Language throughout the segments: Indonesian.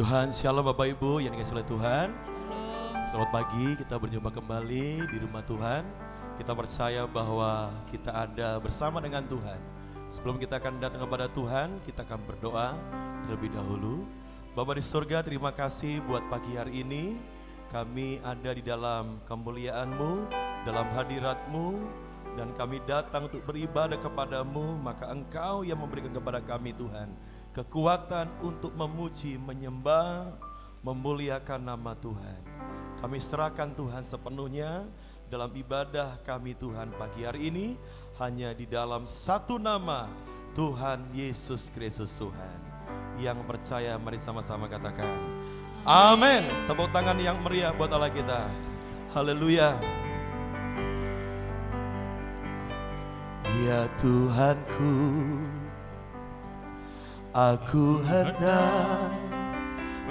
Tuhan, shalom Bapak Ibu yang dikasihi oleh Tuhan. Selamat pagi, kita berjumpa kembali di rumah Tuhan. Kita percaya bahwa kita ada bersama dengan Tuhan. Sebelum kita akan datang kepada Tuhan, kita akan berdoa terlebih dahulu. Bapa di surga, terima kasih buat pagi hari ini. Kami ada di dalam kemuliaan-Mu, dalam hadirat-Mu, dan kami datang untuk beribadah kepadamu. Maka Engkau yang memberikan kepada kami Tuhan kekuatan untuk memuji, menyembah, memuliakan nama Tuhan. Kami serahkan Tuhan sepenuhnya dalam ibadah kami Tuhan pagi hari ini, hanya di dalam satu nama, Tuhan Yesus Kristus Tuhan. Yang percaya mari sama-sama katakan amin. Tepuk tangan yang meriah buat Allah kita. Haleluya. Ya Tuhanku, aku hendak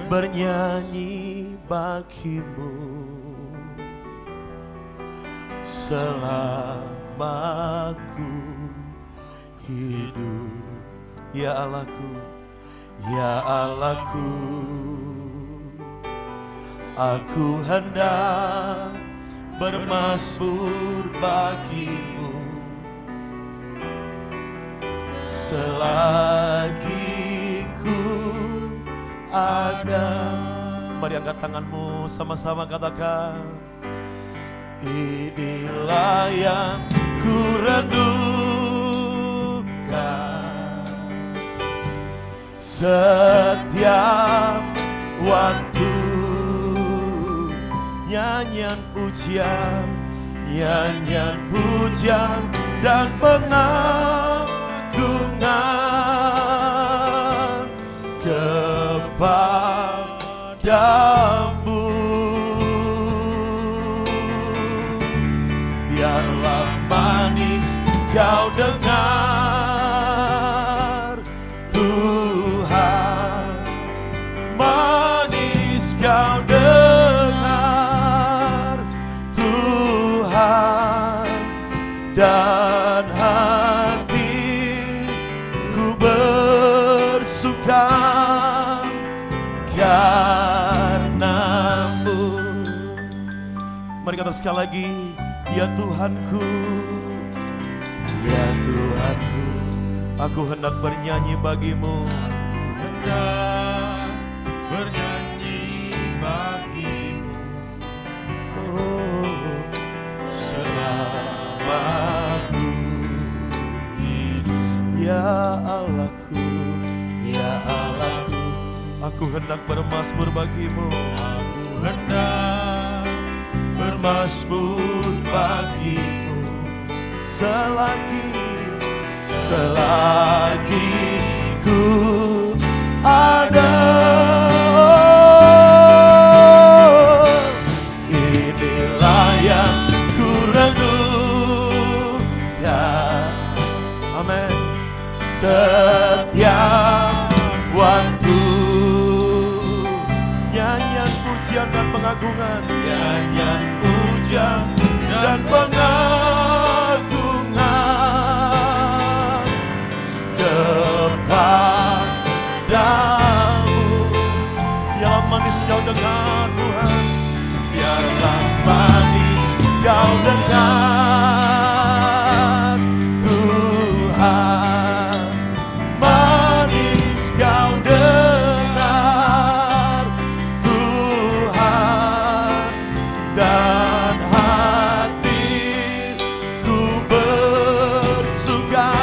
bernyanyi bagimu selama ku hidup. Ya Allahku, ya Allahku, aku hendak bermazmur bagimu selagi ku ada. Mari angkat tanganmu, sama-sama katakan, inilah yang ku renungkan setiap waktu. Nyanyian pujian, nyanyian pujian dan pengagungan kepadamu. Biarlah manis kau dengar Tuhan, manis kau dengar Tuhan, dan hatiku bersuka karenamu. Mari kata sekali lagi, ya Tuhanku, ya Tuhanku, aku hendak bernyanyi bagimu. Aku hendak bernyanyi bagimu Oh, selama ku hidup. Ya Allahku, ya Allahku, aku hendak bermazmur bagimu. Aku hendak Bermazmur bagimu selagi ku ada. Inilah yang ku renungkan, amin, setiap waktu. Nyanyian pujian dan pengagungan, nyanyian pujian dan pengagungan kepadamu. Biarlah manis kau dengar Tuhan, biarlah manis kau dengar Tuhan, manis kau dengar Tuhan, dan hatiku bersuka.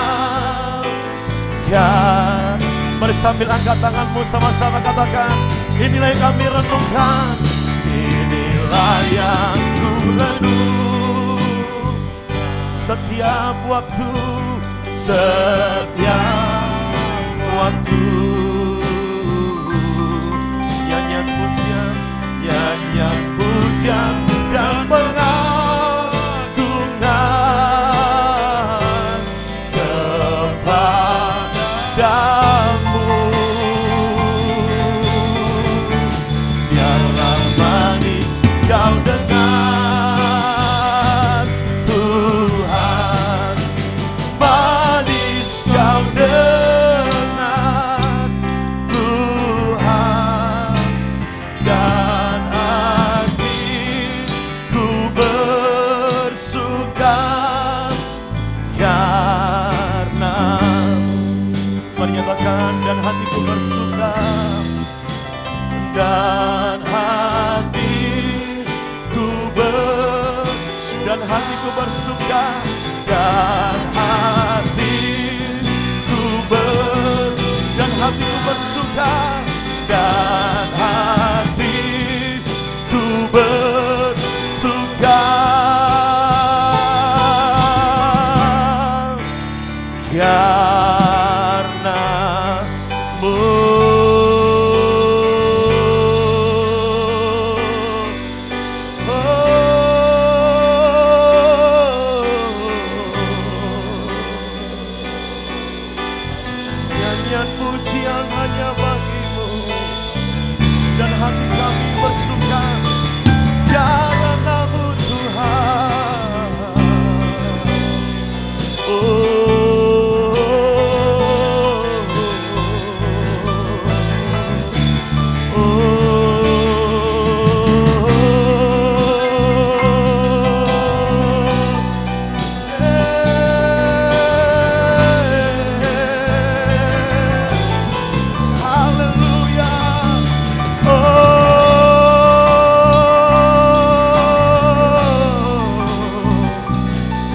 Mari sambil angkat tanganmu, sama-sama katakan, inilah yang kami renungkan, inilah yang ku renung setiap waktu, setiap waktu. Nyanyian pujian, nyanyian pujian dan pengagungan kepadamu. Biarlah manis kau dengar Tuhan, manis kau dengar Tuhan, hatiku bersuka, dan hatiku dan hatiku bersuka, dan hatiku dan hatiku bersuka, dan hatiku bersuka, karenamu. Nyanyian pujian hanya bagimu, dan hati kami bersuka karenamu Tuhan.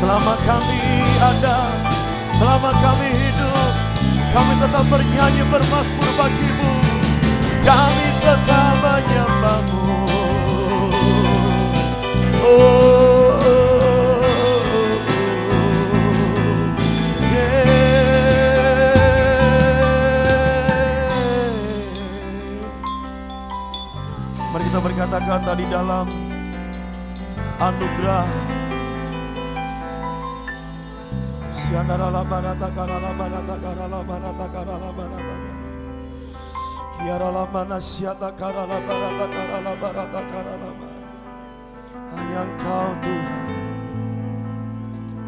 Selama kami ada, selama kami hidup, kami tetap bernyanyi bermazmur bagimu, kami tetap menyembahmu. Mari kita berkata-kata di dalam anugerah. Hanya Engkau Tuhan,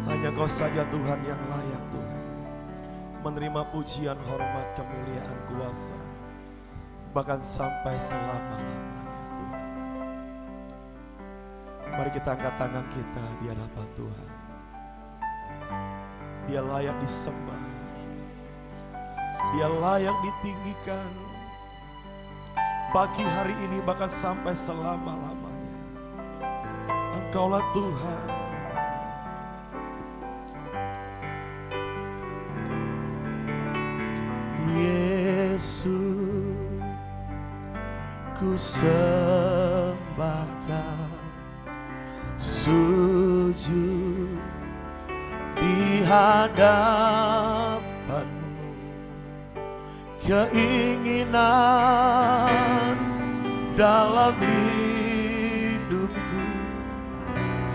hanya Kau saja Tuhan yang layak Tuhan menerima pujian, hormat, kemuliaan, kuasa, bahkan sampai selama-lamanya Tuhan. Mari kita angkat tangan kita di hadapan Tuhan. Dia layak disembah, Dia layak ditinggikan pagi hari ini bahkan sampai selama-lamanya. Engkaulah Tuhan. Yesus, ku sembahkan, sujud di hadapanmu, keinginan dalam hidupku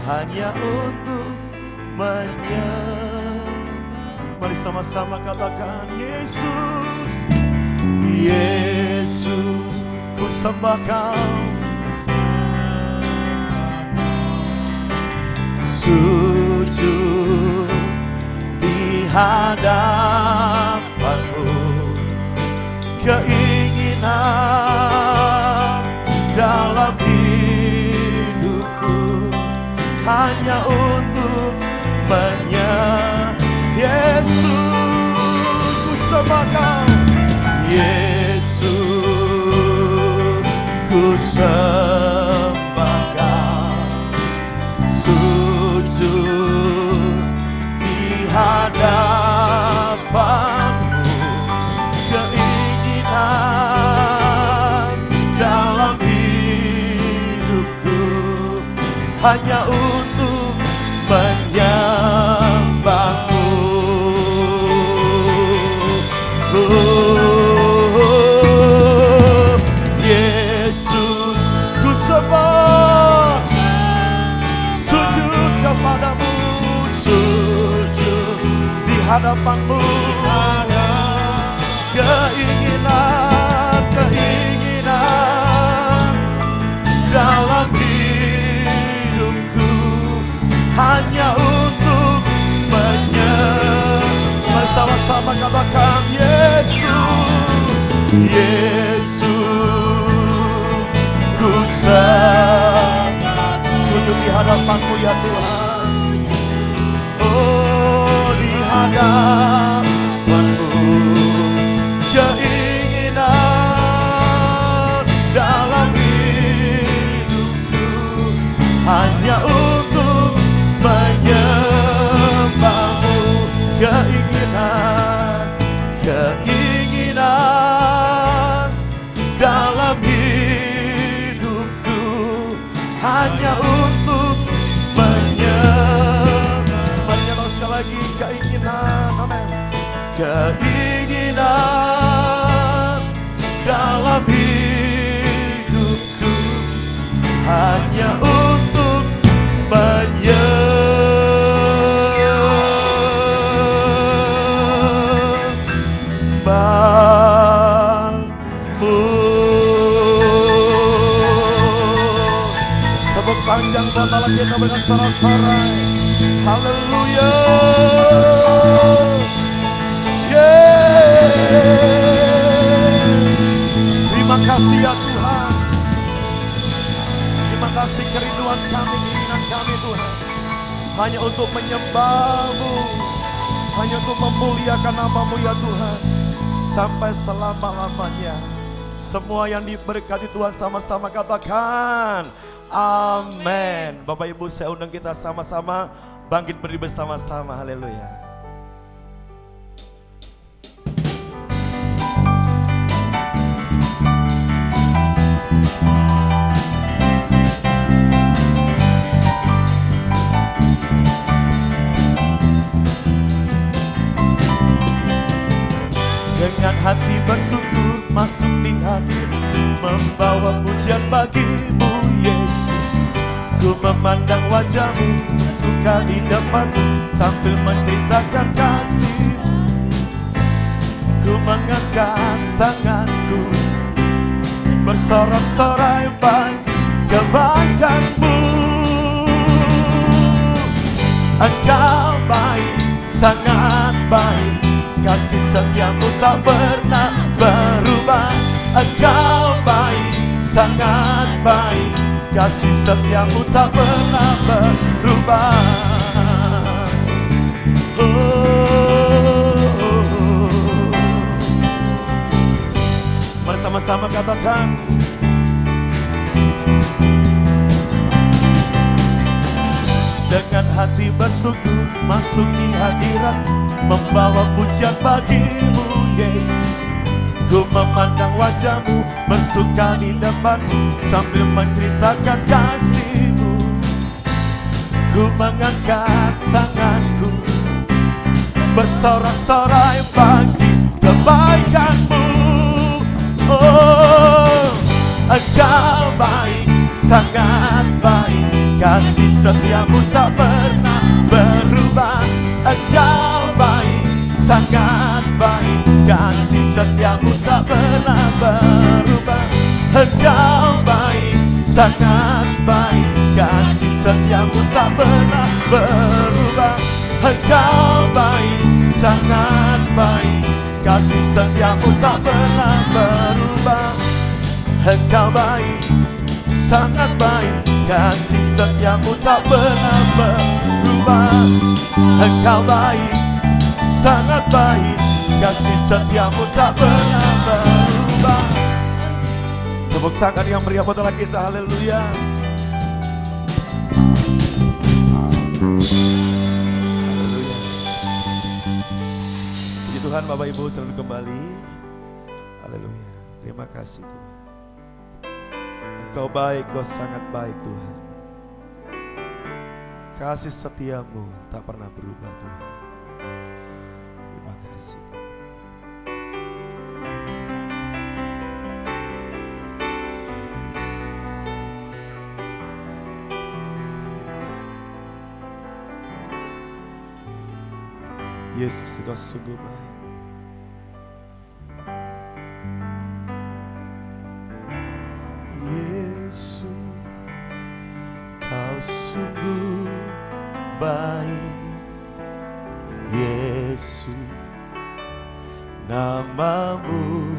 hanya untuk menyembah. Mari sama-sama katakan, Yesus, Yesus, ku sembah Kau, sujud di hadapanmu, keinginan dalam hidupku hanya untuk menyembah. Yesus, ku sembah Kau, Yesus, ku sembah Kau, sujud di hadapanmu, keinginan dalam hidupku hanya untuk menyembahmu. Yesus, ku sembah, sujud kepadamu, sujud di hadapanmu, keinginan dalam hidupku hanya untuk menyembah. Bersama-sama katakan, Yesus, Yesus, ku sembah, sujud di hadapanmu ya Tuhan. Oh, di hadapanmu, keinginan keinginan dalam hidupku hanya untuk menyembah. Mari nyatakan sekali lagi keinginan, amin. Keinginan dalam hidupku hanya untuk menyembahmu. Tepuk panjang buat Allah kita dengan sorak-sorai. Haleluya. Terima kasih ya Tuhan. Terima kasih kerinduan kami, keinginan kami Tuhan, hanya untuk menyembah-Mu, hanya untuk memuliakan nama-Mu ya Tuhan, sampai selama-lamanya. Semua yang diberkati Tuhan sama-sama katakan amin. Bapak Ibu, saya undang kita sama-sama bangkit berdiri bersama-sama. Haleluya. Dengan hati bersyukur masuk di hadir, membawa pujian bagi-Mu Yesus. Ku memandang wajah-Mu, suka di depan-Mu, sambil menceritakan kasih-Mu. Ku mengangkat tanganku, bersorak-sorai bagi kebaikan-Mu. Engkau baik, sangat baik, kasih setia-Mu tak pernah berubah. Engkau baik, sangat baik, kasih setia-Mu tak pernah berubah. Mari sama-sama katakan. Dengan hati bersyukur masuk di hadirat, membawa pujian bagi-Mu Yesus. Ku memandang wajah-Mu, bersuka di depan-Mu, sambil menceritakan kasih-Mu. Ku mengangkat tanganku, bersorak-sorai bagi kebaikan-Mu. Oh, Engkau baik, sangat baik, kasih setia-Mu tak pernah berubah. Engkau baik, sangat baik, kasih setia-Mu tak pernah berubah. Engkau baik, sangat baik, kasih setia-Mu tak pernah berubah. Engkau baik, sangat baik, kasih setia-Mu tak pernah berubah. Engkau baik, sangat baik, kasih setia-Mu tak pernah berubah. Engkau baik, sangat baik, kasih setia-Mu tak pernah berubah. Tepuk tangan yang meriah buat Allah kita, haleluya. Haleluya. Puji Tuhan, Bapak Ibu selalu kembali. Haleluya. Terima kasih Tuhan. Engkau baik, Kau sangat baik Tuhan. Kasih setia-Mu tak pernah berubah Tuhan. Terima kasih. Yesus, Kau sungguh baik. Yesus, Kau sungguh baik. Yesus, nama-Mu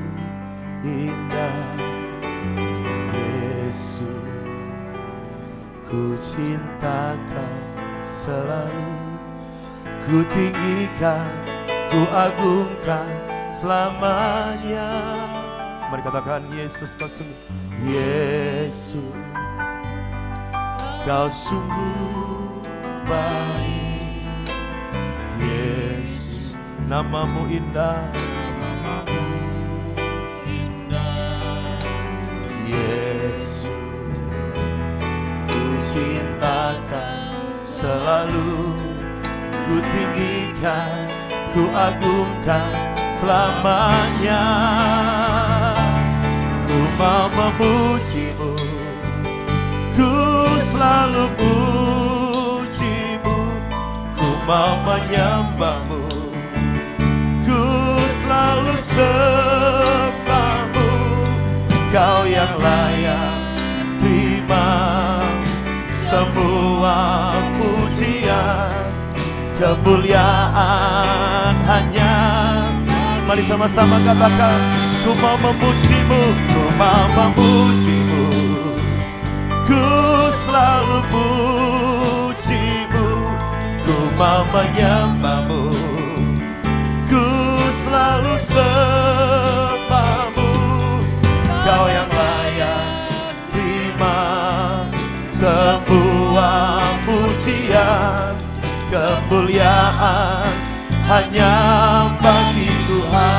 indah. Yesus, ku cinta Kau selalu. Ku tinggikan, ku agungkan selamanya. Mari katakan, Yesus Kau sungguh. Yesus, Kau sungguh baik. Yesus, namamu indah. Namamu indah. Yesus, ku cintakan selalu, ku tinggikan, ku agungkan selamanya. Ku mau memujimu, ku selalu pujimu, ku mau menyembahmu, ku selalu sembahmu. Kau yang layak terima semua pujian, kemuliaan hanya. Mari sama-sama katakan, ku mau memujimu, ku mau memujimu, ku selalu pujimu, ku mau menyembahmu, ku selalu sembahmu. Kau yang layak terima semua pujian, kemuliaan hanya bagi Tuhan.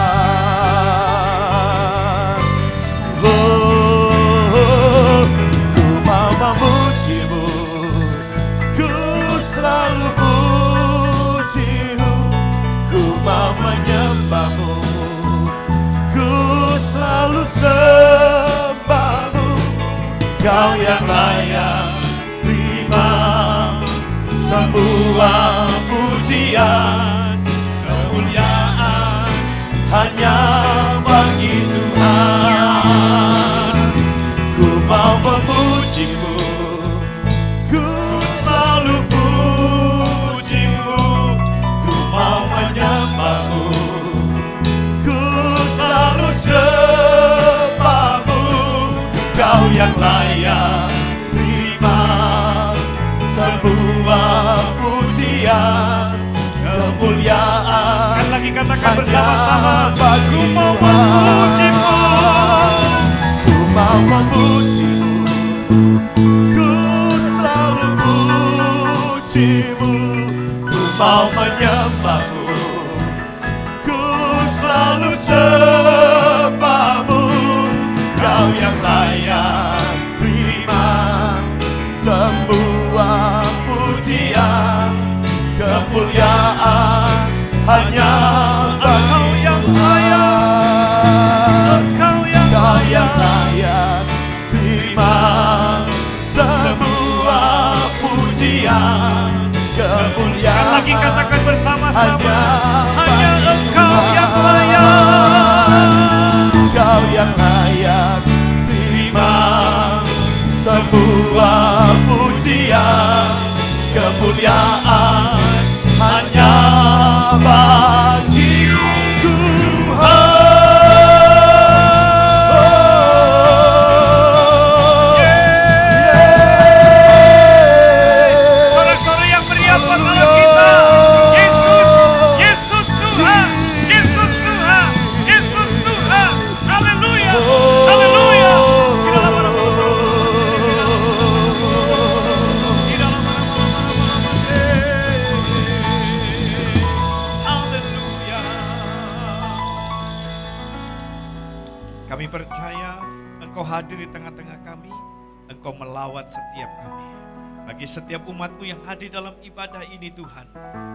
Oh, ku mau memujimu, ku selalu pujimu, ku mau menyembahmu, ku selalu sembahmu. Kau yang layak terima semua pujian, kemuliaan hanya bagi Tuhan. Ku mau memujimu, ku selalu pujimu, ku mau menyembahmu, ku selalu sembahmu. Kau yang layak terima semua pujian, kemuliaan. Sekali lagi katakan hanya bersama-sama, bagi ku mau Tuhan. memujimu, Ku mau memujimu, ku selalu pujimu, ku mau menyembahmu, ku selalu sembahmu. Kau yang layak terima semua pujian, kemuliaan hanya Engkau yang layak, Engkau yang Kau yang layak. layak terima semua pujian, kemuliaan. Sekali lagi katakan bersama-sama, hanya bagi Engkau Tuhan. yang layak. Kau yang layak terima semua pujian, kemuliaan hanya bagi Sorak-sorai yang meriah buat Allah kita. Yesus, Yesus Tuhan, Yesus Tuhan, Yesus Tuhan. Haleluya, haleluya. Di dalam haleluya. Kami percaya Engkau hadir di tengah-tengah kami, Engkau melawat setiap kami. Bagi setiap umat-Mu yang hadir dalam ibadah ini Tuhan,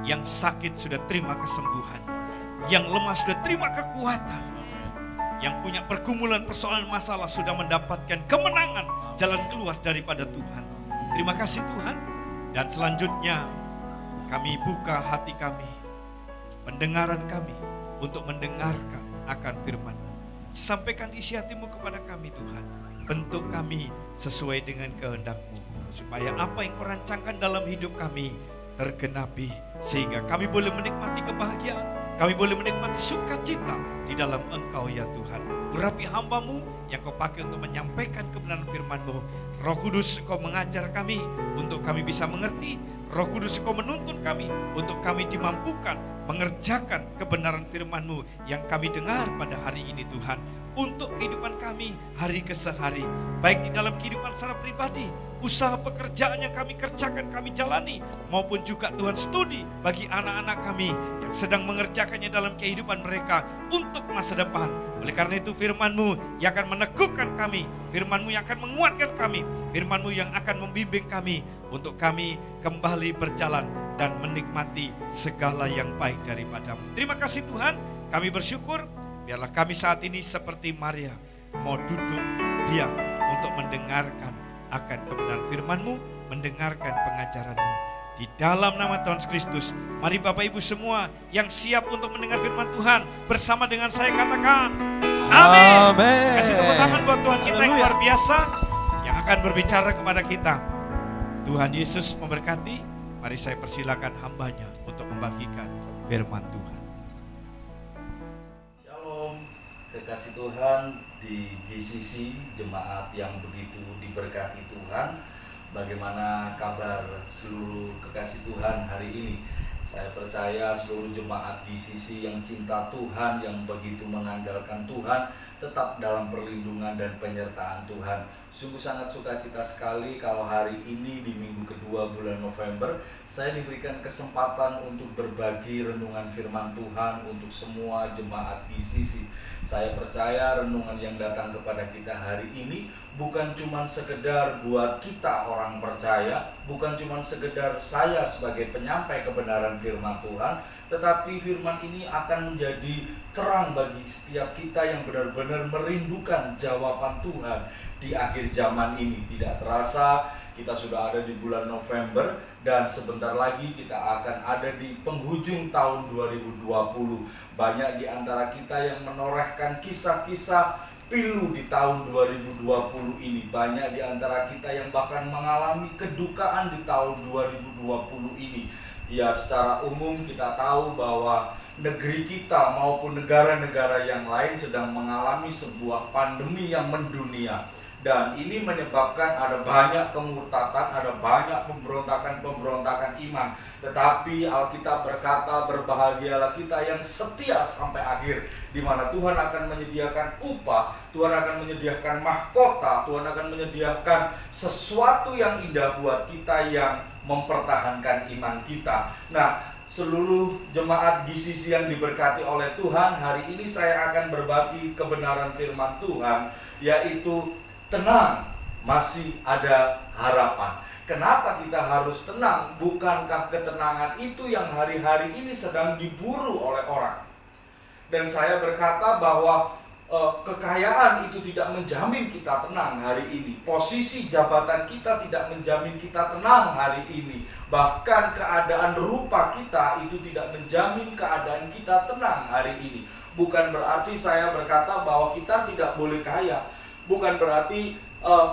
yang sakit sudah terima kesembuhan, yang lemah sudah terima kekuatan, yang punya pergumulan persoalan masalah sudah mendapatkan kemenangan, jalan keluar daripada Tuhan. Terima kasih Tuhan. Dan selanjutnya kami buka hati kami, pendengaran kami untuk mendengarkan akan firman-Mu. Sampaikan isi hati-Mu kepada kami Tuhan. Bentuk kami sesuai dengan kehendak-Mu, supaya apa yang Kau rancangkan dalam hidup kami tergenapi, sehingga kami boleh menikmati kebahagiaan, kami boleh menikmati sukacita di dalam Engkau ya Tuhan. Urapi hamba-Mu yang Kau pakai untuk menyampaikan kebenaran firman-Mu. Roh Kudus, Kau mengajar kami untuk kami bisa mengerti. Roh Kudus, Kau menuntun kami untuk kami dimampukan mengerjakan kebenaran firman-Mu yang kami dengar pada hari ini Tuhan, untuk kehidupan kami hari ke hari, baik di dalam kehidupan secara pribadi, usaha pekerjaan yang kami kerjakan, kami jalani, maupun juga Tuhan studi bagi anak-anak kami yang sedang mengerjakannya dalam kehidupan mereka untuk masa depan. Oleh karena itu firman-Mu yang akan meneguhkan kami, firman-Mu yang akan menguatkan kami, firman-Mu yang akan membimbing kami untuk kami kembali berjalan dan menikmati segala yang baik daripada-Mu. Terima kasih Tuhan, kami bersyukur. Biarlah kami saat ini seperti Maria, mau duduk diam untuk mendengarkan akan kebenaran firman-Mu, mendengarkan pengajaran-Mu. Di dalam nama Tuhan Yesus Kristus, mari Bapak Ibu semua yang siap untuk mendengar firman Tuhan, bersama dengan saya katakan, amin. Amin. Kasih tepuk tangan buat Tuhan kita yang Haleluya. luar biasa, yang akan berbicara kepada kita. Tuhan Yesus memberkati. Mari saya persilakan hambanya untuk membagikan firman Tuhan. Kekasih Tuhan di GCC, jemaat yang begitu diberkati Tuhan. Bagaimana kabar seluruh kekasih Tuhan hari ini? Saya percaya seluruh jemaat GCC yang cinta Tuhan, yang begitu mengandalkan Tuhan, tetap dalam perlindungan dan penyertaan Tuhan. Sungguh sangat sukacita sekali kalau hari ini di minggu kedua bulan November, saya diberikan kesempatan untuk berbagi renungan firman Tuhan untuk semua jemaat GCC. Saya percaya renungan yang datang kepada kita hari ini bukan cuma sekedar buat kita orang percaya, bukan cuma sekedar saya sebagai penyampai kebenaran firman Tuhan, tetapi firman ini akan menjadi terang bagi setiap kita yang benar-benar merindukan jawaban Tuhan di akhir zaman ini. Tidak terasa kita sudah ada di bulan November dan sebentar lagi kita akan ada di penghujung tahun 2020. Banyak di antara kita yang menorehkan kisah-kisah pilu di tahun 2020 ini. Banyak di antara kita yang bahkan mengalami kedukaan di tahun 2020 ini. Ya, secara umum kita tahu bahwa negeri kita maupun negara-negara yang lain sedang mengalami sebuah pandemi yang mendunia. Dan ini menyebabkan ada banyak kemurtadan, ada banyak pemberontakan-pemberontakan iman. Tetapi Alkitab berkata, berbahagialah kita yang setia sampai akhir, di mana Tuhan akan menyediakan upah, Tuhan akan menyediakan mahkota, Tuhan akan menyediakan sesuatu yang indah buat kita yang mempertahankan iman kita. Nah, seluruh jemaat GCC yang diberkati oleh Tuhan, hari ini saya akan berbagi kebenaran firman Tuhan, yaitu tenang, masih ada harapan. Kenapa kita harus tenang? Bukankah ketenangan itu yang hari-hari ini sedang diburu oleh orang? Dan saya berkata bahwa kekayaan itu tidak menjamin kita tenang hari ini. Posisi jabatan kita tidak menjamin kita tenang hari ini. Bahkan keadaan rupa kita itu tidak menjamin keadaan kita tenang hari ini. Bukan berarti saya berkata bahwa kita tidak boleh kaya. Bukan berarti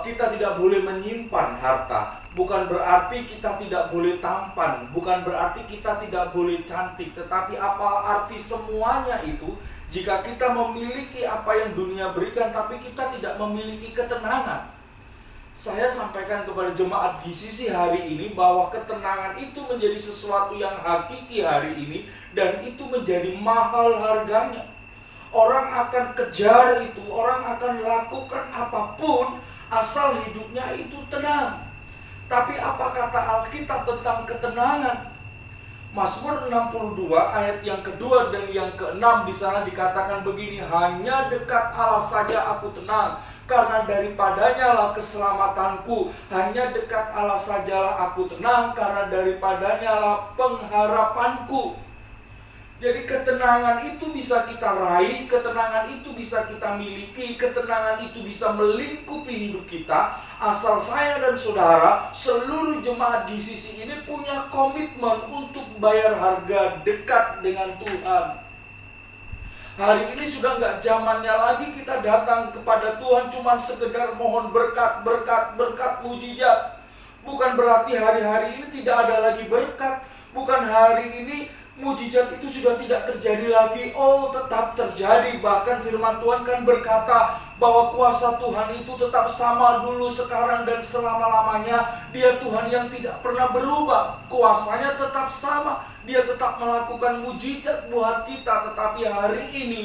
kita tidak boleh menyimpan harta. Bukan berarti kita tidak boleh tampan. Bukan berarti kita tidak boleh cantik. Tetapi apa arti semuanya itu jika kita memiliki apa yang dunia berikan, tapi kita tidak memiliki ketenangan? Saya sampaikan kepada jemaat GCC hari ini bahwa ketenangan itu menjadi sesuatu yang hakiki hari ini, dan itu menjadi mahal harganya. Orang akan kejar itu, orang akan lakukan apapun asal hidupnya itu tenang. Tapi apa kata Alkitab tentang ketenangan? Mazmur 62 ayat yang kedua dan yang keenam, di sana dikatakan begini, hanya dekat Allah saja aku tenang, karena daripadanya lah keselamatanku. Hanya dekat Allah sajalah aku tenang, karena daripadanya lah pengharapanku. Jadi ketenangan itu bisa kita raih, ketenangan itu bisa kita miliki, ketenangan itu bisa melingkupi hidup kita, asal saya dan saudara, seluruh jemaat GCC ini punya komitmen untuk bayar harga dekat dengan Tuhan. Hari ini sudah nggak zamannya lagi kita datang kepada Tuhan cuma sekedar mohon berkat mujizat. Bukan berarti hari-hari ini tidak ada lagi berkat. Bukan hari ini mujizat itu sudah tidak terjadi lagi. Oh, tetap terjadi. Bahkan firman Tuhan kan berkata bahwa kuasa Tuhan itu tetap sama dulu, sekarang, dan selama-lamanya. Dia Tuhan yang tidak pernah berubah. Kuasanya tetap sama. Dia tetap melakukan mujizat buat kita. Tetapi hari ini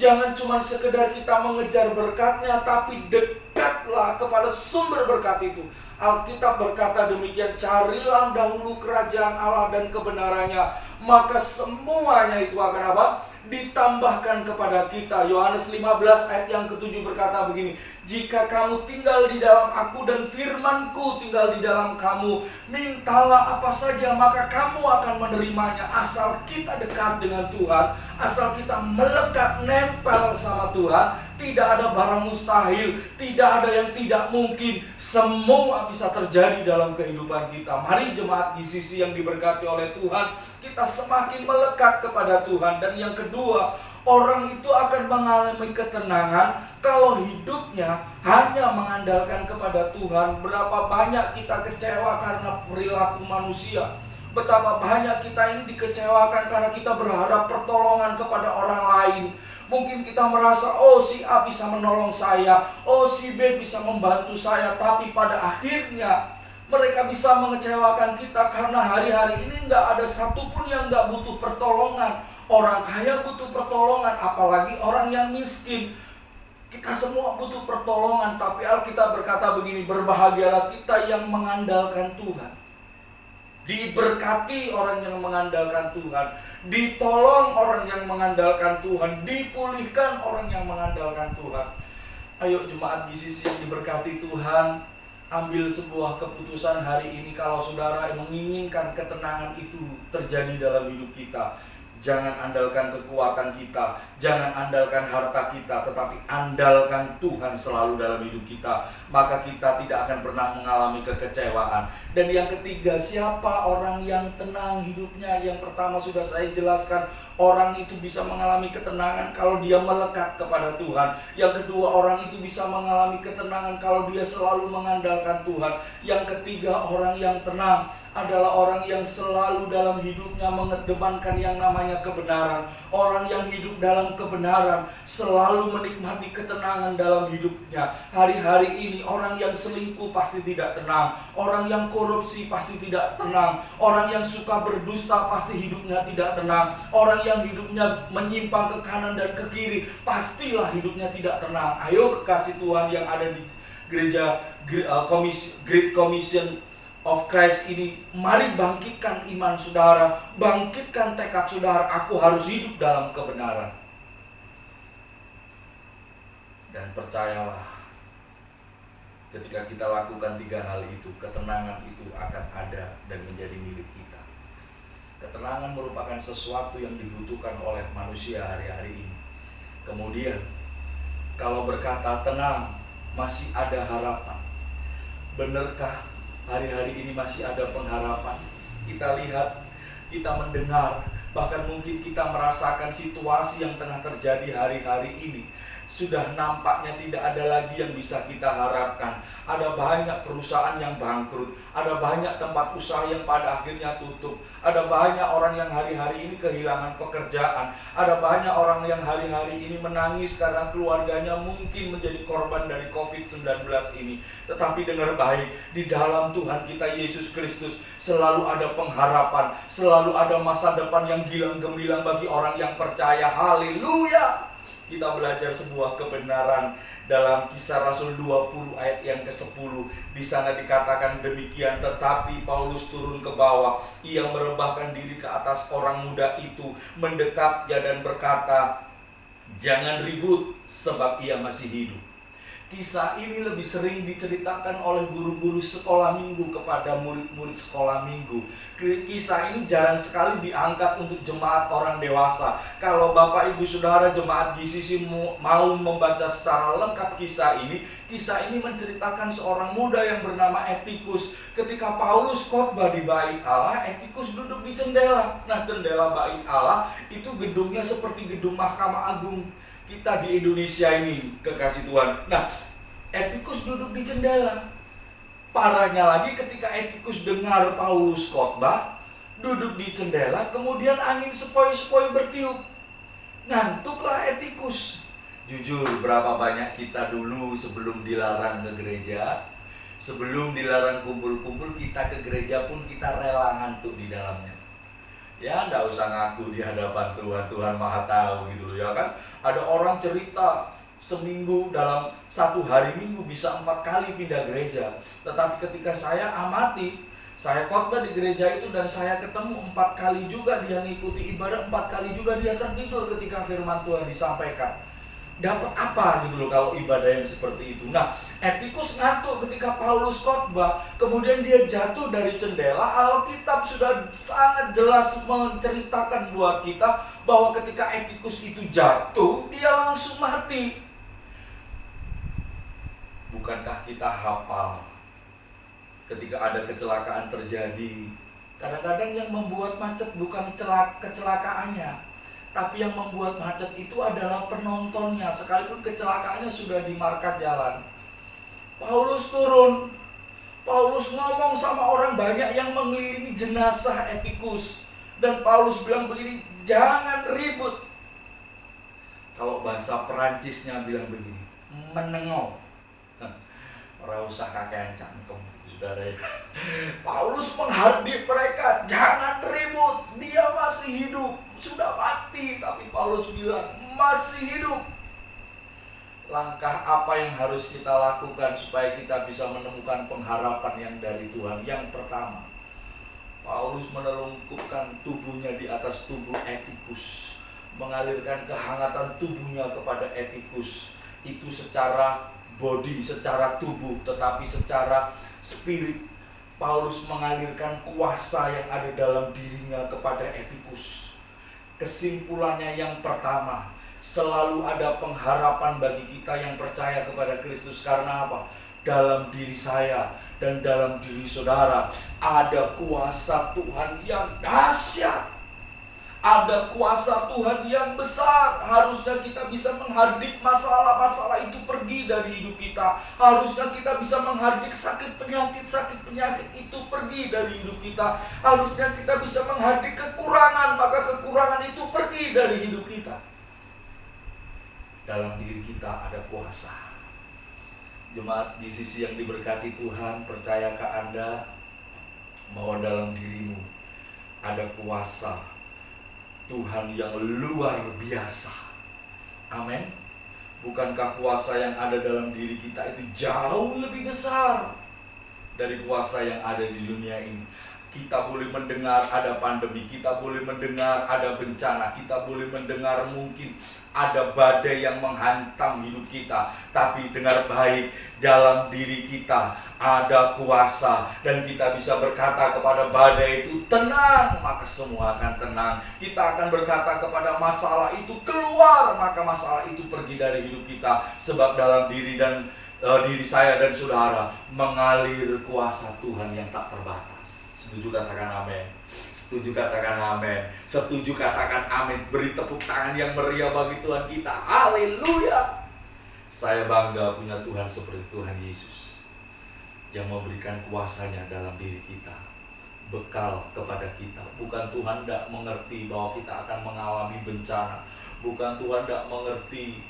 jangan cuma sekedar kita mengejar berkatnya, tapi dekatlah kepada sumber berkat itu. Alkitab berkata demikian, carilah dahulu kerajaan Allah dan kebenarannya, maka semuanya itu akan apa? Ditambahkan kepada kita. Yohanes 15 ayat yang ke-7 berkata begini, jika kamu tinggal di dalam aku dan firmanku tinggal di dalam kamu, mintalah apa saja maka kamu akan menerimanya. Asal kita dekat dengan Tuhan, asal kita melekat nempel sama Tuhan, tidak ada barang mustahil, tidak ada yang tidak mungkin. Semua bisa terjadi dalam kehidupan kita. Mari jemaat GCC yang diberkati oleh Tuhan, kita semakin melekat kepada Tuhan. Dan yang kedua, orang itu akan mengalami ketenangan kalau hidupnya hanya mengandalkan kepada Tuhan. Berapa banyak kita kecewa karena perilaku manusia. Betapa banyak kita ini dikecewakan karena kita berharap pertolongan kepada orang lain. Mungkin kita merasa, oh si A bisa menolong saya, oh si B bisa membantu saya. Tapi pada akhirnya mereka bisa mengecewakan kita karena hari-hari ini nggak ada satupun yang nggak butuh pertolongan. Orang kaya butuh pertolongan, apalagi orang yang miskin. Kita semua butuh pertolongan, tapi Alkitab berkata begini, berbahagialah kita yang mengandalkan Tuhan. Diberkati orang yang mengandalkan Tuhan, ditolong orang yang mengandalkan Tuhan, dipulihkan orang yang mengandalkan Tuhan. Ayo jemaat GCC yang diberkati Tuhan, ambil sebuah keputusan hari ini. Kalau saudara menginginkan ketenangan itu terjadi dalam hidup kita, jangan andalkan kekuatan kita, jangan andalkan harta kita, tetapi andalkan Tuhan selalu dalam hidup kita. Maka kita tidak akan pernah mengalami kekecewaan. Dan yang ketiga, siapa orang yang tenang hidupnya? Yang pertama sudah saya jelaskan, orang itu bisa mengalami ketenangan kalau dia melekat kepada Tuhan. Yang kedua, orang itu bisa mengalami ketenangan kalau dia selalu mengandalkan Tuhan. Yang ketiga, orang yang tenang adalah orang yang selalu dalam hidupnya mengedepankan yang namanya kebenaran. Orang yang hidup dalam kebenaran selalu menikmati ketenangan dalam hidupnya. Hari-hari ini orang yang selingkuh pasti tidak tenang, orang yang korupsi pasti tidak tenang, orang yang suka berdusta pasti hidupnya tidak tenang, orang yang hidupnya menyimpang ke kanan dan ke kiri pastilah hidupnya tidak tenang. Ayo kekasih Tuhan yang ada di gereja Great Commission of Christ ini, mari bangkitkan iman saudara, bangkitkan tekad saudara, aku harus hidup dalam kebenaran. Dan percayalah, ketika kita lakukan tiga hal itu, ketenangan itu akan ada dan menjadi milik kita. Ketenangan merupakan sesuatu yang dibutuhkan oleh manusia hari-hari ini. Kemudian, kalau berkata tenang, masih ada harapan. Benarkah hari-hari ini masih ada pengharapan? Kita lihat, kita mendengar, bahkan mungkin kita merasakan situasi yang tengah terjadi hari-hari ini. Sudah nampaknya tidak ada lagi yang bisa kita harapkan. Ada banyak perusahaan yang bangkrut, ada banyak tempat usaha yang pada akhirnya tutup, ada banyak orang yang hari-hari ini kehilangan pekerjaan, ada banyak orang yang hari-hari ini menangis karena keluarganya mungkin menjadi korban dari COVID-19 ini. Tetapi dengar baik, di dalam Tuhan kita Yesus Kristus selalu ada pengharapan, selalu ada masa depan yang gilang gemilang bagi orang yang percaya. Haleluya! Kita belajar sebuah kebenaran dalam Kisah Rasul 20 ayat yang ke-10. Di sana dikatakan demikian, tetapi Paulus turun ke bawah. Ia merebahkan diri ke atas orang muda itu, mendekapnya dan berkata, jangan ribut sebab ia masih hidup. Kisah ini lebih sering diceritakan oleh guru-guru sekolah minggu kepada murid-murid sekolah minggu. Kisah ini jarang sekali diangkat untuk jemaat orang dewasa. Kalau Bapak Ibu Saudara jemaat GCC mau membaca secara lengkap kisah ini menceritakan seorang muda yang bernama Etikus. Ketika Paulus khotbah di Bait Allah, Etikus duduk di jendela. Nah, jendela Bait Allah itu gedungnya seperti gedung Mahkamah Agung kita di Indonesia ini, kekasih Tuhan. Nah, Etikus duduk di jendela. Parahnya lagi ketika Etikus dengar Paulus khotbah, duduk di jendela, kemudian angin sepoi-sepoi bertiup. Ngantuklah Etikus. Jujur, berapa banyak kita dulu sebelum dilarang ke gereja, sebelum dilarang kumpul-kumpul, kita ke gereja pun kita rela ngantuk di dalamnya. Ya nggak usah ngaku di hadapan Tuhan, Tuhan Maha tahu gitu loh ya kan. Ada orang cerita seminggu dalam satu hari minggu bisa 4 kali pindah gereja. Tetapi ketika saya amati, saya khotbah di gereja itu dan saya ketemu 4 kali juga dia ngikuti ibadah, 4 kali juga dia tertidur ketika firman Tuhan disampaikan. Dapat apa gitu loh kalau ibadah yang seperti itu. Nah, Epicus ngantuk ketika Paulus khotbah, kemudian dia jatuh dari jendela. Alkitab sudah sangat jelas menceritakan buat kita bahwa ketika Epicus itu jatuh, dia langsung mati. Bukankah kita hafal ketika ada kecelakaan terjadi, kadang-kadang yang membuat macet bukan kecelakaannya, tapi yang membuat macet itu adalah penontonnya. Sekalipun kecelakaannya sudah di marka jalan, Paulus turun, Paulus ngomong sama orang banyak yang mengelilingi jenazah Epicus, dan Paulus bilang begini, jangan ribut. Kalau bahasa Perancisnya bilang begini, menengok. Ora usah kakean cangkem, saudara ya. Paulus menghardik mereka, jangan ribut, dia masih hidup, sudah mati, tapi Paulus bilang masih hidup. Langkah apa yang harus kita lakukan supaya kita bisa menemukan pengharapan yang dari Tuhan? Yang pertama, Paulus menelungkupkan tubuhnya di atas tubuh Epicus, mengalirkan kehangatan tubuhnya kepada Epicus. Itu secara body, secara tubuh, tetapi secara spirit Paulus mengalirkan kuasa yang ada dalam dirinya kepada Epicus. Kesimpulannya yang pertama, selalu ada pengharapan bagi kita yang percaya kepada Kristus. Karena apa? Dalam diri saya dan dalam diri saudara ada kuasa Tuhan yang dahsyat. Ada kuasa Tuhan yang besar. Harusnya kita bisa menghardik masalah-masalah itu pergi dari hidup kita. Harusnya kita bisa menghardik sakit penyakit itu pergi dari hidup kita. Harusnya kita bisa menghardik kekurangan, maka kekurangan itu pergi dari hidup kita. Dalam diri kita ada kuasa. Jemaat di sisi yang diberkati Tuhan, percayakah Anda bahwa dalam dirimu ada kuasa Tuhan yang luar biasa? Amin. Bukankah kuasa yang ada dalam diri kita itu jauh lebih besar dari kuasa yang ada di dunia ini? Kita boleh mendengar ada pandemi, kita boleh mendengar ada bencana, kita boleh mendengar mungkin ada badai yang menghantam hidup kita. Tapi dengar baik, dalam diri kita ada kuasa, dan kita bisa berkata kepada badai itu tenang, maka semua akan tenang. Kita akan berkata kepada masalah itu keluar, maka masalah itu pergi dari hidup kita. Sebab dalam diri saya dan saudara mengalir kuasa Tuhan yang tak terbatas. Setuju katakan amin. Setuju katakan amin. Setuju katakan amin. Beri tepuk tangan yang meriah bagi Tuhan kita. Haleluya. Saya bangga punya Tuhan seperti Tuhan Yesus, yang memberikan kuasanya dalam diri kita, bekal kepada kita. Bukan Tuhan tidak mengerti bahwa kita akan mengalami bencana. Bukan Tuhan tidak mengerti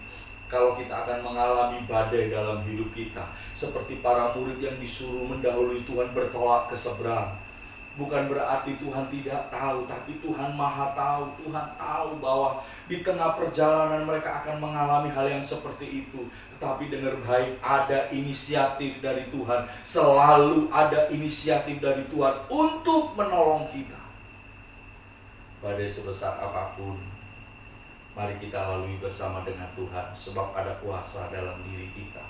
kalau kita akan mengalami badai dalam hidup kita. Seperti para murid yang disuruh mendahului Tuhan bertolak ke seberang. Bukan berarti Tuhan tidak tahu, tapi Tuhan Maha tahu. Tuhan tahu bahwa di tengah perjalanan mereka akan mengalami hal yang seperti itu. Tetapi dengar baik, ada inisiatif dari Tuhan. Selalu ada inisiatif dari Tuhan untuk menolong kita. Badai sebesar apapun, mari kita lalui bersama dengan Tuhan, sebab ada kuasa dalam diri kita.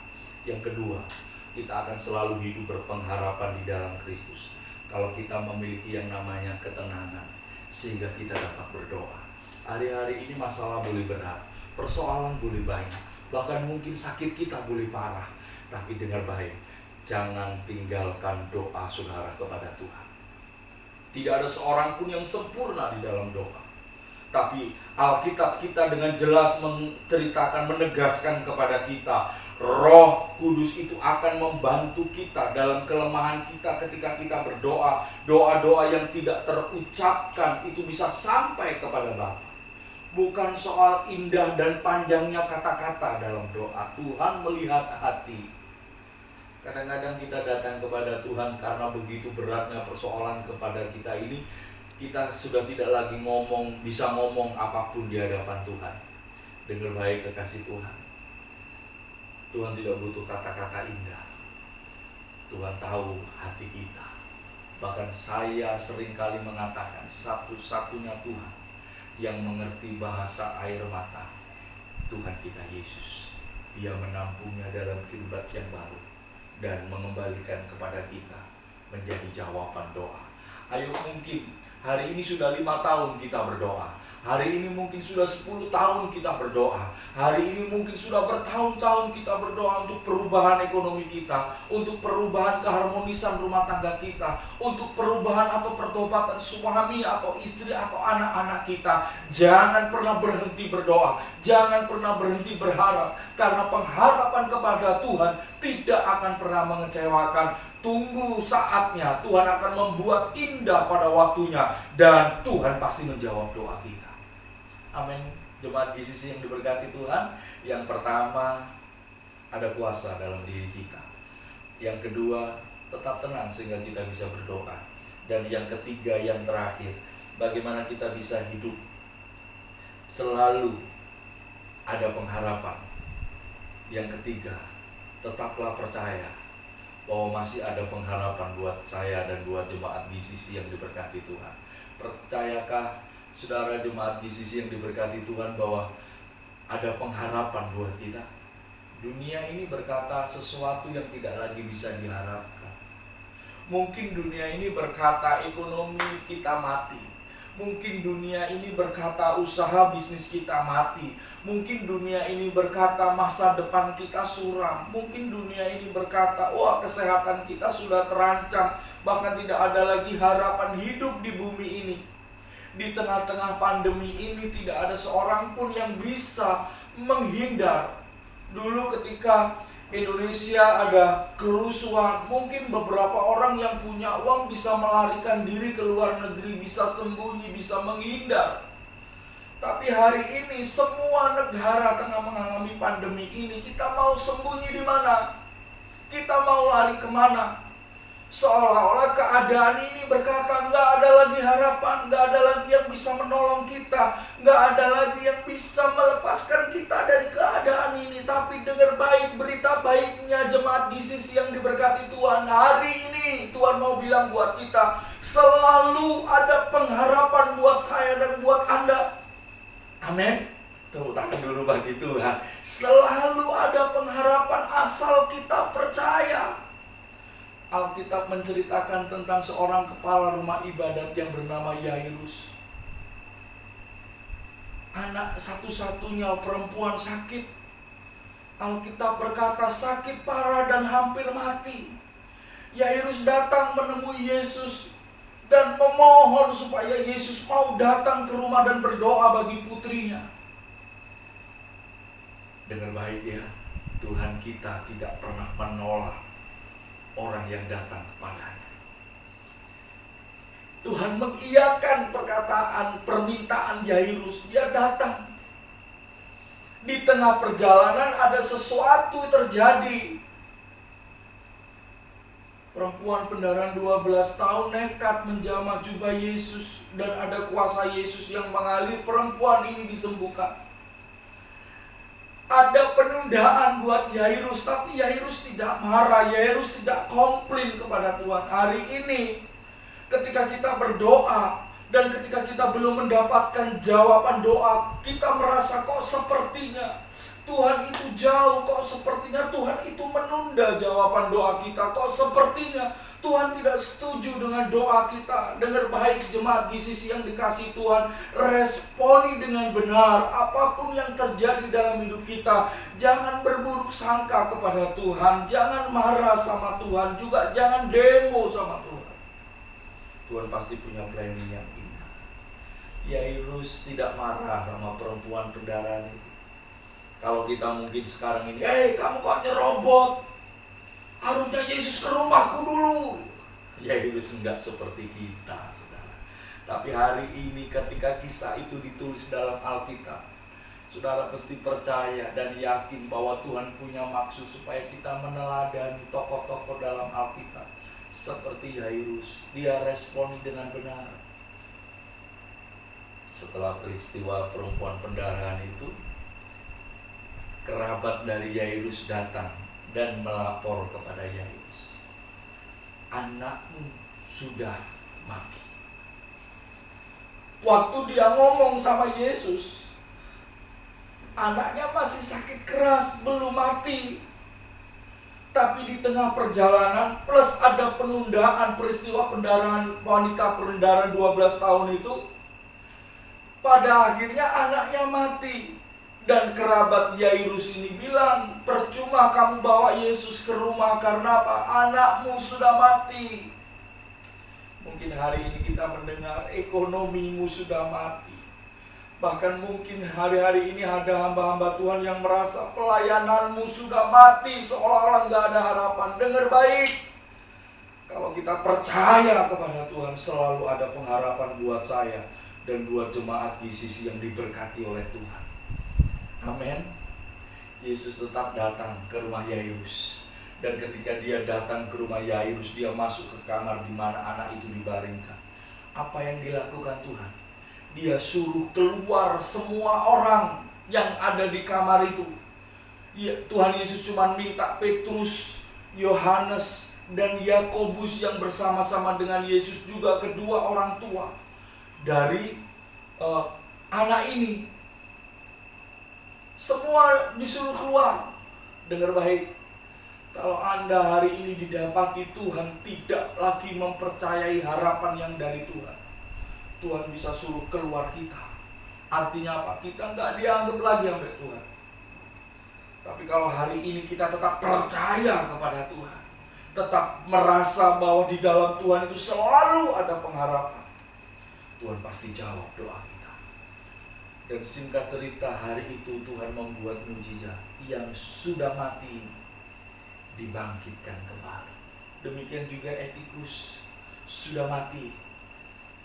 Yang kedua, kita akan selalu hidup berpengharapan di dalam Kristus. Kalau kita memiliki yang namanya ketenangan, sehingga kita dapat berdoa. Hari-hari ini masalah boleh berat, persoalan boleh banyak, bahkan mungkin sakit kita boleh parah. Tapi dengar baik, jangan tinggalkan doa saudara kepada Tuhan. Tidak ada seorang pun yang sempurna di dalam doa. Tapi Alkitab kita dengan jelas menceritakan, menegaskan kepada kita, Roh Kudus itu akan membantu kita dalam kelemahan kita ketika kita berdoa. Doa-doa yang tidak terucapkan itu bisa sampai kepada Bapa. Bukan soal indah dan panjangnya kata-kata dalam doa. Tuhan melihat hati. Kadang-kadang kita datang kepada Tuhan karena begitu beratnya persoalan kepada kita ini. kita sudah tidak lagi bisa ngomong apapun di hadapan Tuhan. Dengar baik kekasih Tuhan. Tuhan tidak butuh kata-kata indah. Tuhan tahu hati kita. Bahkan saya seringkali mengatakan satu-satunya Tuhan yang mengerti bahasa air mata, Tuhan kita Yesus. Dia menampungnya dalam kiblat yang baru dan mengembalikan kepada kita menjadi jawaban doa. Ayo, mungkin hari ini sudah 5 tahun kita berdoa. Hari ini mungkin sudah 10 tahun kita berdoa. Hari ini mungkin sudah bertahun-tahun kita berdoa untuk perubahan ekonomi kita, untuk perubahan keharmonisan rumah tangga kita, untuk perubahan atau pertobatan suami atau istri atau anak-anak kita. Jangan pernah berhenti berdoa, jangan pernah berhenti berharap, karena pengharapan kepada Tuhan tidak akan pernah mengecewakan. Tunggu saatnya, Tuhan akan membuat indah pada waktunya, dan Tuhan pasti menjawab doa kita. Amin. Jemaat GCC yang diberkati Tuhan, yang pertama, ada kuasa dalam diri kita. Yang kedua, tetap tenang sehingga kita bisa berdoa. Dan yang ketiga, yang terakhir, bagaimana kita bisa hidup selalu ada pengharapan. Yang ketiga, tetaplah percaya bahwa masih ada pengharapan buat saya dan buat jemaat GCC yang diberkati Tuhan. Percayakah saudara jemaat GCC yang diberkati Tuhan bahwa ada pengharapan buat kita? Dunia ini berkata sesuatu yang tidak lagi bisa diharapkan. Mungkin dunia ini berkata ekonomi kita mati. Mungkin dunia ini berkata usaha bisnis kita mati. Mungkin dunia ini berkata masa depan kita suram. Mungkin dunia ini berkata, wah, kesehatan kita sudah terancam. Bahkan tidak ada lagi harapan hidup di bumi ini. Di tengah-tengah pandemi ini tidak ada seorang pun yang bisa menghindar. Dulu ketika Indonesia ada kerusuhan, mungkin beberapa orang yang punya uang bisa melarikan diri ke luar negeri, bisa sembunyi, bisa menghindar. Tapi hari ini semua negara tengah mengalami pandemi ini. Kita mau sembunyi di mana? Kita mau lari kemana? Seolah-olah keadaan ini berkata nggak ada lagi harapan, nggak ada lagi yang bisa menolong kita, nggak ada lagi yang bisa melepaskan kita dari keadaan ini. Tapi dengar baik berita baiknya jemaat GCC yang diberkati Tuhan. Hari ini Tuhan mau bilang buat kita, selalu ada pengharapan buat saya dan buat Anda. Amin. Tepuk tangan dulu bagi Tuhan. Selalu ada pengharapan asal kita percaya. Alkitab menceritakan tentang seorang kepala rumah ibadat yang bernama Yairus. Anak satu-satunya perempuan sakit. Alkitab berkata sakit parah dan hampir mati. Yairus datang menemui Yesus dan memohon supaya Yesus mau datang ke rumah dan berdoa bagi putrinya. Dengar baik ya, Tuhan kita tidak pernah menolak orang yang datang kepadanya. Tuhan mengiyakan permintaan Yairus. Dia datang. Di tengah perjalanan ada sesuatu terjadi. Perempuan pendaraan 12 tahun nekat menjamah jubah Yesus, dan ada kuasa Yesus yang mengalir, perempuan ini disembuhkan. Ada penundaan buat Yairus, tapi Yairus tidak marah, Yairus tidak komplain kepada Tuhan. Hari ini ketika kita berdoa dan ketika kita belum mendapatkan jawaban doa, kita merasa kok sepertinya Tuhan itu jauh, kok sepertinya Tuhan itu menunda jawaban doa kita, kok sepertinya Tuhan tidak setuju dengan doa kita. Dengar baik jemaat GCC yang dikasihi Tuhan, responi dengan benar apapun yang terjadi dalam hidup kita. Jangan berburuk sangka kepada Tuhan, jangan marah sama Tuhan, juga jangan demo sama Tuhan. Tuhan pasti punya planning yang indah. Yairus tidak marah sama perempuan pendarahan itu. Kalau kita mungkin sekarang ini, kamu kok nyerobot? Harusnya Yesus ke rumahku dulu. Yairus enggak seperti kita, saudara. Tapi hari ini ketika kisah itu ditulis dalam Alkitab, saudara pasti percaya dan yakin bahwa Tuhan punya maksud supaya kita meneladani tokoh-tokoh dalam Alkitab. Seperti Yairus, dia responi dengan benar. setelah peristiwa perempuan pendarahan itu, kerabat dari Yairus datang dan melapor kepada Yairus, anakmu sudah mati. Waktu dia ngomong sama Yesus, anaknya masih sakit keras, belum mati. Tapi di tengah perjalanan, plus ada penundaan peristiwa pendarahan wanita pendarahan 12 tahun itu, pada akhirnya anaknya mati. Dan kerabat Yairus ini bilang, percuma kamu bawa Yesus ke rumah, karena apa? Anakmu sudah mati. Mungkin hari ini kita mendengar ekonomimu sudah mati. Bahkan mungkin hari-hari ini ada hamba-hamba Tuhan yang merasa pelayananmu sudah mati, seolah-olah nggak ada harapan. Dengar baik, kalau kita percaya kepada Tuhan, selalu ada pengharapan buat saya dan buat jemaat GCC yang diberkati oleh Tuhan. Amin. Yesus tetap datang ke rumah Yairus. Dan ketika dia datang ke rumah Yairus, dia masuk ke kamar di mana anak itu dibaringkan. Apa yang dilakukan Tuhan? Dia suruh keluar semua orang yang ada di kamar itu. Tuhan Yesus cuma minta Petrus, Yohanes, dan Yakobus yang bersama-sama dengan Yesus, juga kedua orang tua dari anak ini. Semua disuruh keluar. Dengar baik, kalau Anda hari ini didapati Tuhan tidak lagi mempercayai harapan yang dari Tuhan, Tuhan bisa suruh keluar kita. Artinya apa? Kita nggak dianggap lagi oleh Tuhan. Tapi kalau hari ini kita tetap percaya kepada Tuhan, tetap merasa bahwa di dalam Tuhan itu selalu ada pengharapan, Tuhan pasti jawab doa kita. Dan singkat cerita, hari itu Tuhan membuat mujizat. Yang sudah mati dibangkitkan kembali. Demikian juga Etikus sudah mati,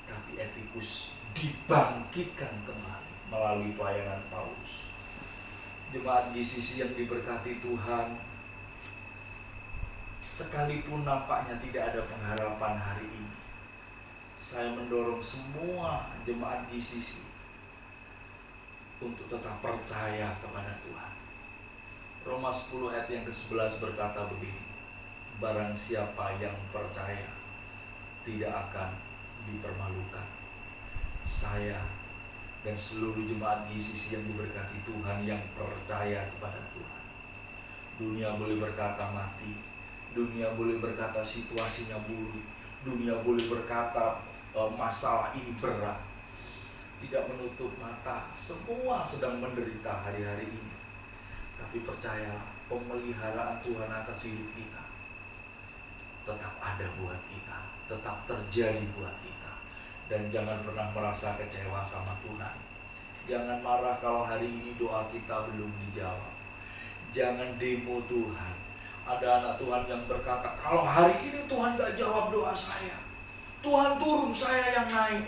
tapi Etikus dibangkitkan kembali melalui pelayanan Paulus. Jemaat GCC yang diberkati Tuhan, sekalipun nampaknya tidak ada pengharapan hari ini, saya mendorong semua jemaat GCC untuk tetap percaya kepada Tuhan. Roma 10 ayat yang ke-11 berkata begini, barang siapa yang percaya tidak akan dipermalukan. Saya dan seluruh jemaat GCC yang diberkati Tuhan yang percaya kepada Tuhan. Dunia boleh berkata mati, dunia boleh berkata situasinya buruk, dunia boleh berkata masalah ini berat. Tidak menutup mata, semua sedang menderita hari-hari ini. Tapi percayalah, pemeliharaan Tuhan atas hidup kita tetap ada buat kita, tetap terjadi buat kita. Dan jangan pernah merasa kecewa sama Tuhan. Jangan marah kalau hari ini doa kita belum dijawab. Jangan demo Tuhan. Ada anak Tuhan yang berkata, kalau hari ini Tuhan gak jawab doa saya, Tuhan turun, saya yang naik.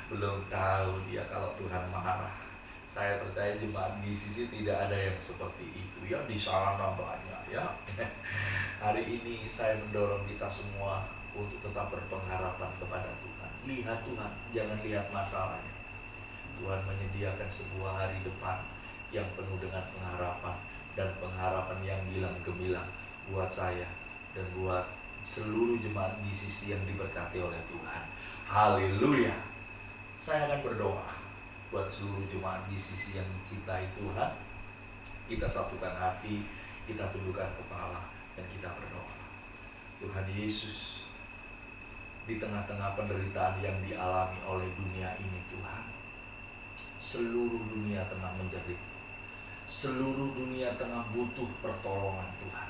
Belum tahu dia kalau Tuhan marah. Saya percaya jemaat GCC tidak ada yang seperti itu ya, di sana banyak ya. Hari ini saya mendorong kita semua untuk tetap berpengharapan kepada Tuhan. Lihat Tuhan, jangan lihat masalahnya. Tuhan menyediakan sebuah hari depan yang penuh dengan pengharapan, dan pengharapan yang gilang gemilang buat saya dan buat seluruh jemaat GCC yang diberkati oleh Tuhan. Haleluya. Saya akan berdoa buat seluruh jemaat GCC yang dicintai Tuhan. Kita satukan hati, kita tundukkan kepala, dan kita berdoa. Tuhan Yesus, di tengah-tengah penderitaan yang dialami oleh dunia ini Tuhan, seluruh dunia tengah menjerit, seluruh dunia tengah butuh pertolongan Tuhan.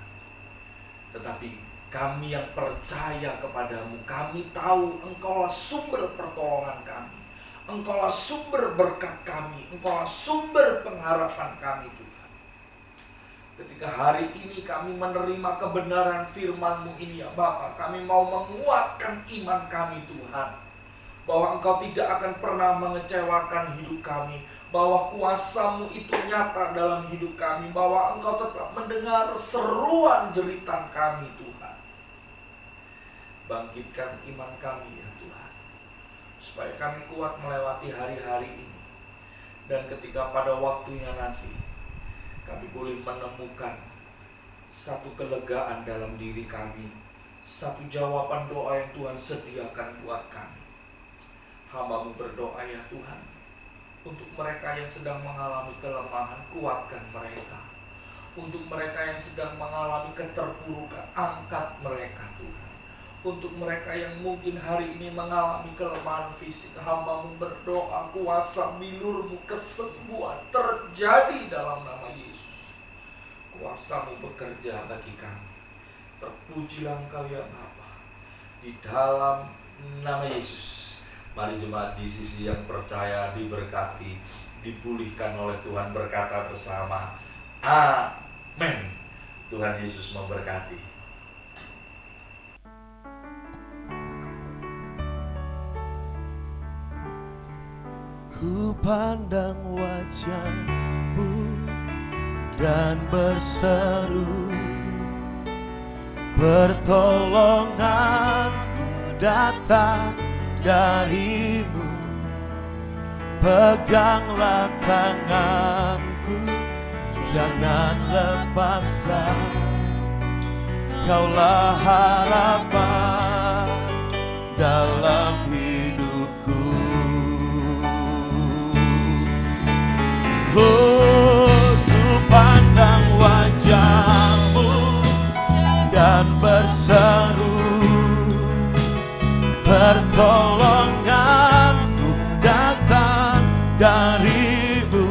Tetapi kami yang percaya kepadamu, kami tahu Engkaulah sumber pertolongan kami, Engkaulah sumber berkat kami, Engkaulah sumber pengharapan kami Tuhan. Ketika hari ini kami menerima kebenaran firman-Mu ini ya Bapa, kami mau menguatkan iman kami Tuhan, bahwa Engkau tidak akan pernah mengecewakan hidup kami, bahwa kuasa-Mu itu nyata dalam hidup kami, bahwa Engkau tetap mendengar seruan jeritan kami Tuhan. Bangkitkan iman kami ya Tuhan, supaya kami kuat melewati hari-hari ini. Dan ketika pada waktunya nanti kami boleh menemukan satu kelegaan dalam diri kami, satu jawaban doa yang Tuhan sediakan buat kami. Hamba-Mu berdoa ya Tuhan, untuk mereka yang sedang mengalami kelemahan, kuatkan mereka. Untuk mereka yang sedang mengalami keterpurukan, angkat mereka Tuhan. Untuk mereka yang mungkin hari ini mengalami kelemahan fisik, hamba-Mu berdoa kuasa bilur-Mu kesembuhan terjadi dalam nama Yesus. Kuasa-Mu bekerja bagi kami. Terpujilah Engkau ya Bapa, di dalam nama Yesus. Mari jemaat di sisi yang percaya diberkati, dipulihkan oleh Tuhan, berkata bersama, amin. Tuhan Yesus memberkati. Ku pandang wajah-Mu dan berseru, pertolonganku datang dari-Mu. Peganglah tanganku, jangan lepaskan. Kaulah harapan dalam hidupku. Oh, ku pandang wajah-Mu dan berseru, pertolonganku datang dari-Mu.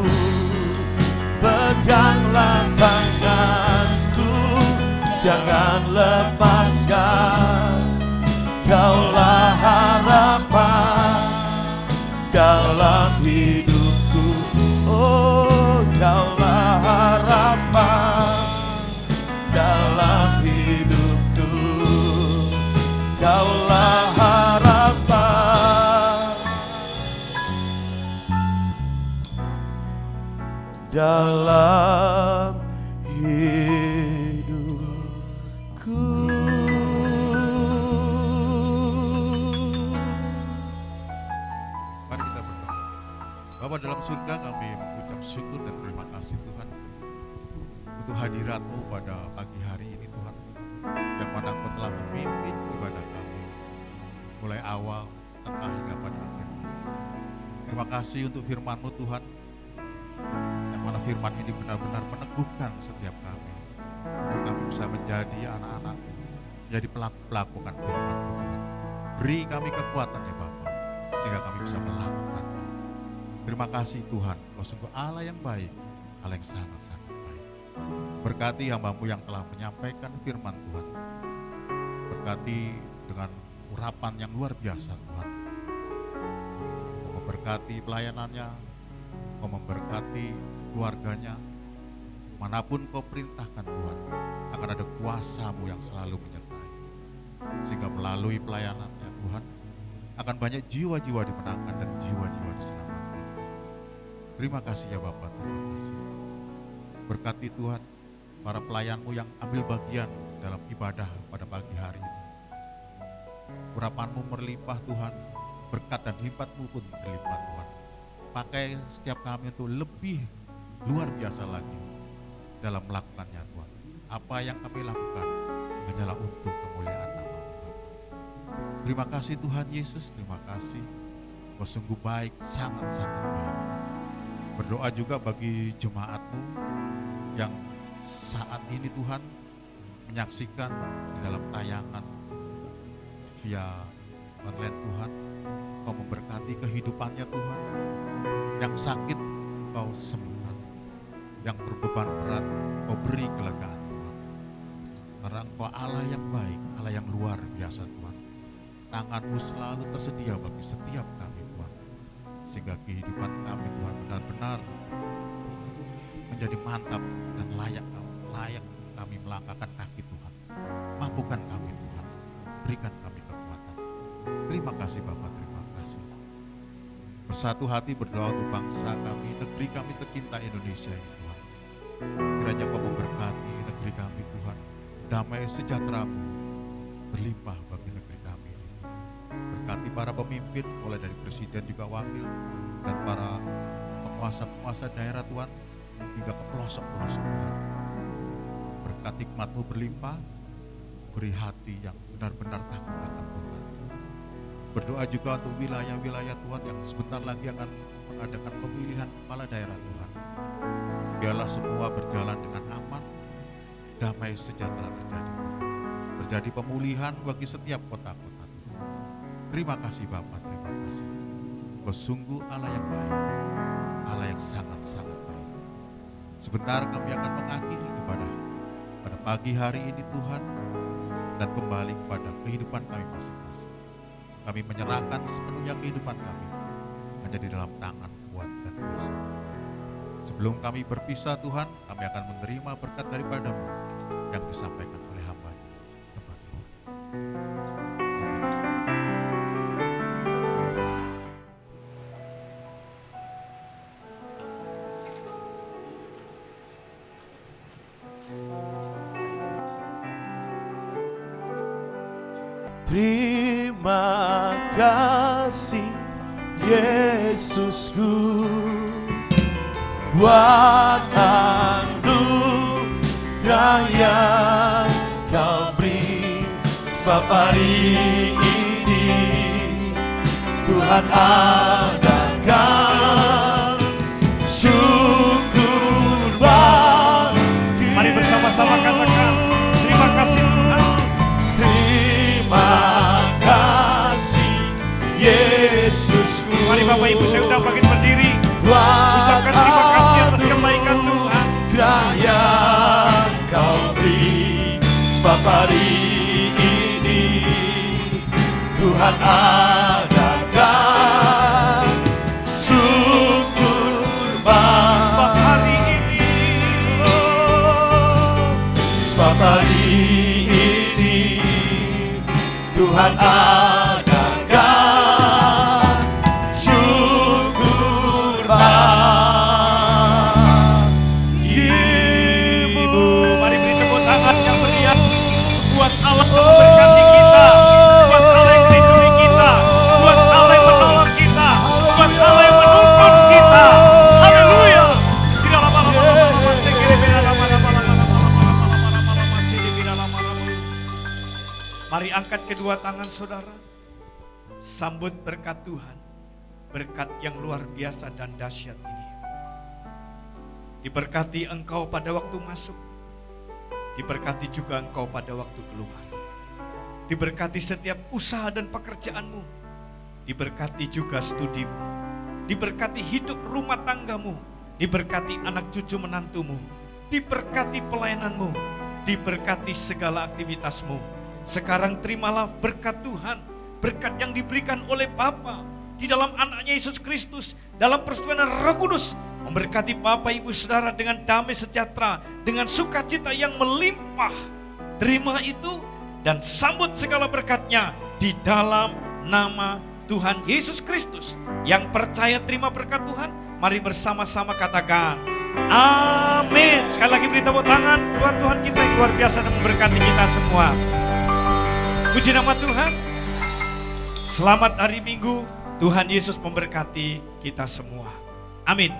Peganglah tanganku, jangan lepaskan. Kaulah harapan dalam hidupku. Oh, Kaulah harapan dalam hidupku. Kaulah harapan dalam hidupku. Mari kita berdoa. Bapa dalam surga, kami mengucap syukur dan terima kasih Tuhan untuk hadirat-Mu pada pagi hari ini Tuhan, yang mana Engkau telah memimpin ibadah kami mulai awal, tengah hingga pada akhir. Terima kasih untuk firman-Mu Tuhan, yang mana firman ini benar-benar meneguhkan setiap kami untuk kami bisa menjadi anak-anak, menjadi pelaku-pelakukan firman-Mu Tuhan. Beri kami kekuatan ya Bapa, sehingga kami bisa melakukan. Terima kasih Tuhan, Kau sungguh Allah yang baik, Allah yang sangat-sangat baik. Berkati hamba-Mu yang telah menyampaikan firman Tuhan. Berkati dengan urapan yang luar biasa Tuhan. Kau memberkati pelayanannya, Kau memberkati keluarganya. Manapun Kau perintahkan Tuhan, akan ada kuasa-Mu yang selalu menyertai. Sehingga melalui pelayanannya Tuhan, akan banyak jiwa-jiwa dimenangkan dan jiwa-jiwa diselamatkan. Terima kasih ya Bapak, terima kasih. Berkati Tuhan para pelayan-Mu yang ambil bagian dalam ibadah pada pagi hari ini. Urapan-Mu berlimpah Tuhan, berkat dan hikmat-Mu pun berlimpah Tuhan. Pakai setiap kami untuk lebih luar biasa lagi dalam melakukannya Tuhan. Apa yang kami lakukan hanyalah untuk kemuliaan nama-Mu Bapa. Terima kasih Tuhan Yesus, terima kasih. Kau sungguh baik, sangat-sangat baik. Berdoa juga bagi jemaat-Mu yang saat ini Tuhan menyaksikan di dalam tayangan via online Tuhan. Kau memberkati kehidupannya Tuhan. Yang sakit Kau sembuhkan, yang berbeban berat Kau beri kelegaan Tuhan. Karena Engkau Allah yang baik, Allah yang luar biasa Tuhan. Tangan-Mu selalu tersedia bagi setiap kami Tuhan, sehingga kehidupan kami Tuhan benar-benar menjadi mantap dan layak kami melangkahkan kaki Tuhan. Mampukan kami Tuhan, berikan kami kekuatan. Terima kasih Bapak, terima kasih. Bersatu hati berdoa untuk bangsa kami, negeri kami tercinta Indonesia ini Tuhan. Kiranya Kau memberkati negeri kami Tuhan. Damai sejahtera-Mu berlimpah bagi negeri kami ini Tuhan. Berkati para pemimpin, mulai dari presiden juga wakil, dan para penguasa-penguasa daerah Tuhan, hingga ke pelosok-pelosok Tuhan. Berkati hikmat-Mu berlimpah, beri hati yang benar-benar takut akan Tuhan. Berdoa juga untuk wilayah-wilayah Tuhan yang sebentar lagi akan mengadakan pemilihan kepala daerah Tuhan. Biarlah semua berjalan dengan aman, damai sejahtera terjadi. Terjadi pemulihan bagi setiap kota-kota Tuhan. Terima kasih Bapa, terima kasih. Kau sungguh Allah yang baik, Allah yang sangat-sangat baik. Sebentar kami akan mengakhiri ibadah pada pagi hari ini Tuhan, dan kembali kepada kehidupan kami masing-masing. Kami menyerahkan sepenuhnya kehidupan kami hanya di dalam tangan kuat dan kuasa. Sebelum kami berpisah Tuhan, kami akan menerima berkat daripada-Mu yang disampaikan oleh hamba-Nya tempat ini. Terima kasih Yesusku buat anugerah yang Kau beri, sebab hari ini Tuhan adakan syukur bagi. Mari bersama-sama katakan, terima kasih Tuhan. Terima kasih Yesusku. Mari Bapak Ibu saya undang bangkit berdiri. Ucapkan terima kasih atas kebaikan Tuhan. Yang Kau beri, sebab hari ini Tuhan adakan syukur bagi. Sebab hari ini, sebab hari ini Tuhan adakan syukur bagimu. mari beri tepuk tangan yang meriah buat Allah yang memberkati kita, buat Allah yang melindungi kita, buat Allah yang menolong kita, buat Allah yang menuntun kita. Haleluya. Mari angkat kedua tangan saudara. Sambut berkat Tuhan. Berkat yang luar biasa dan dahsyat ini. Diberkati engkau pada waktu masuk. Diberkati juga engkau pada waktu keluar. Diberkati setiap usaha dan pekerjaanmu. Diberkati juga studimu. Diberkati hidup rumah tanggamu. Diberkati anak cucu menantumu. Diberkati pelayananmu. Diberkati segala aktivitasmu. Sekarang terimalah berkat Tuhan. Berkat yang diberikan oleh Bapa di dalam anaknya Yesus Kristus, dalam persetujuan Roh Kudus, memberkati Bapak Ibu Saudara dengan damai sejahtera, dengan sukacita yang melimpah. Terima itu dan sambut segala berkatnya di dalam nama Tuhan Yesus Kristus. Yang percaya terima berkat Tuhan, mari bersama-sama katakan amin. Sekali lagi beri tepuk tangan buat Tuhan kita yang luar biasa dan memberkati kita semua. Puji nama Tuhan. Selamat hari Minggu. Tuhan Yesus memberkati kita semua. Amin.